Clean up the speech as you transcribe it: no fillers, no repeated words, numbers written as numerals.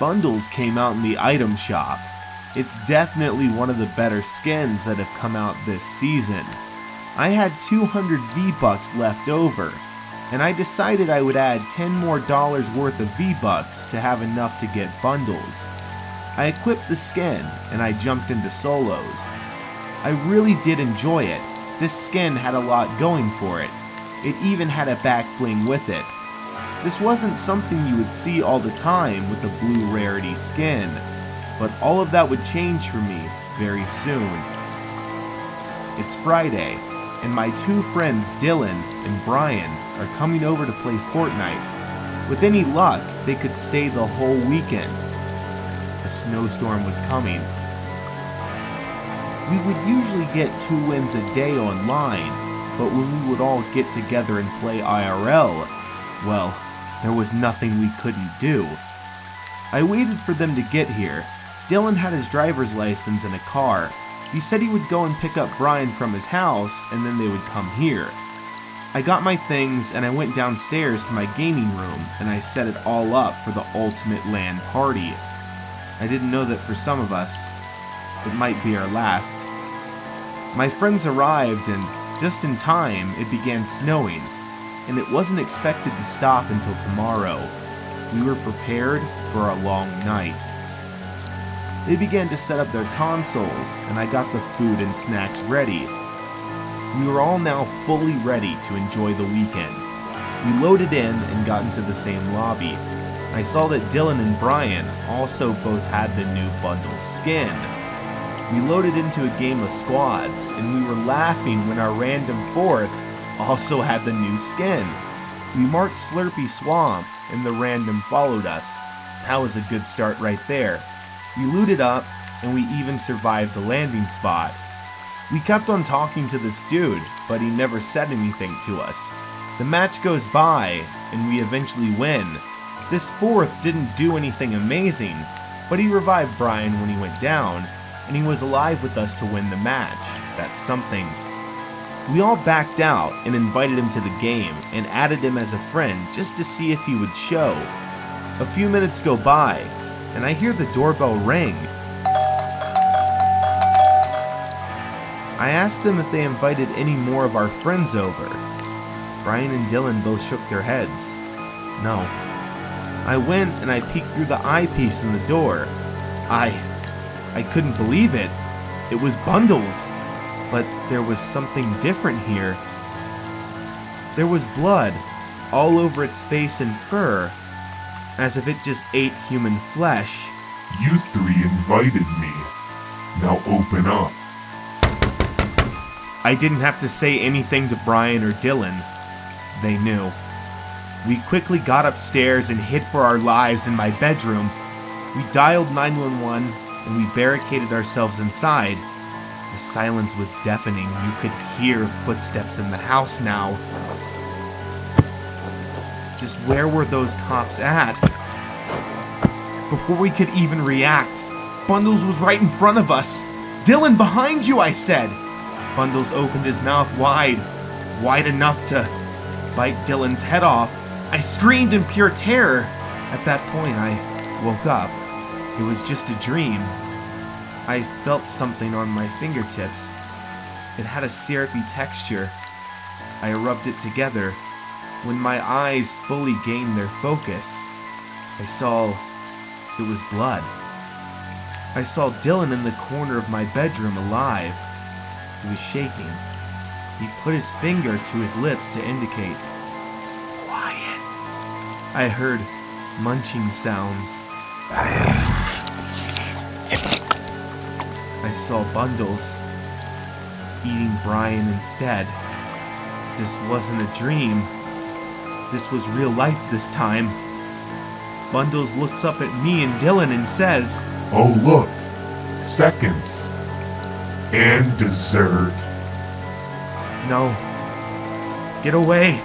Bundles came out in the item shop. It's definitely one of the better skins that have come out this season. I had 200 V-Bucks left over, and I decided I would add $10 more worth of V-Bucks to have enough to get bundles. I equipped the skin, and I jumped into solos. I really did enjoy it. This skin had a lot going for it. It even had a back bling with it. This wasn't something you would see all the time with the blue rarity skin, but all of that would change for me very soon. It's Friday, and my two friends Dylan and Brian are coming over to play Fortnite. With any luck, they could stay the whole weekend. A snowstorm was coming. We would usually get 2 wins a day online, but when we would all get together and play IRL, well, there was nothing we couldn't do. I waited for them to get here. Dylan had his driver's license and a car. He said he would go and pick up Brian from his house, and then they would come here. I got my things and I went downstairs to my gaming room and I set it all up for the ultimate LAN party. I didn't know that for some of us, it might be our last. My friends arrived and just in time it began snowing, and it wasn't expected to stop until tomorrow. We were prepared for a long night. They began to set up their consoles and I got the food and snacks ready. We were all now fully ready to enjoy the weekend. We loaded in and got into the same lobby. I saw that Dylan and Brian also both had the new bundle skin. We loaded into a game of squads, and we were laughing when our random fourth also had the new skin. We marked Slurpy Swamp, and the random followed us. That was a good start right there. We looted up, and we even survived the landing spot. We kept on talking to this dude, but he never said anything to us. The match goes by, and we eventually win. This fourth didn't do anything amazing, but he revived Brian when he went down, and he was alive with us to win the match. That's something. We all backed out and invited him to the game and added him as a friend just to see if he would show. A few minutes go by, and I hear the doorbell ring. I asked them if they invited any more of our friends over. Brian and Dylan both shook their heads. No. I went and I peeked through the eyepiece in the door. I couldn't believe it. It was Bundles. But there was something different here. There was blood all over its face and fur, as if it just ate human flesh. You 3 invited me. Now open up. I didn't have to say anything to Brian or Dylan. They knew. We quickly got upstairs and hid for our lives in my bedroom. We dialed 911 and we barricaded ourselves inside. The silence was deafening. You could hear footsteps in the house now. Just where were those cops at? Before we could even react, Bundles was right in front of us. Dylan, behind you, I said. Bundles opened his mouth wide enough to bite Dylan's head off. I screamed in pure terror. At that point, I woke up. It was just a dream. I felt something on my fingertips. It had a syrupy texture. I rubbed it together. When my eyes fully gained their focus, I saw it was blood. I saw Dylan in the corner of my bedroom alive. He was shaking. He put his finger to his lips to indicate quiet. I heard munching sounds. I saw Bundles eating Brian instead. This wasn't a dream. This was real life this time. Bundles looks up at me and Dylan and says, "Oh look, seconds. And dessert." "No. Get away."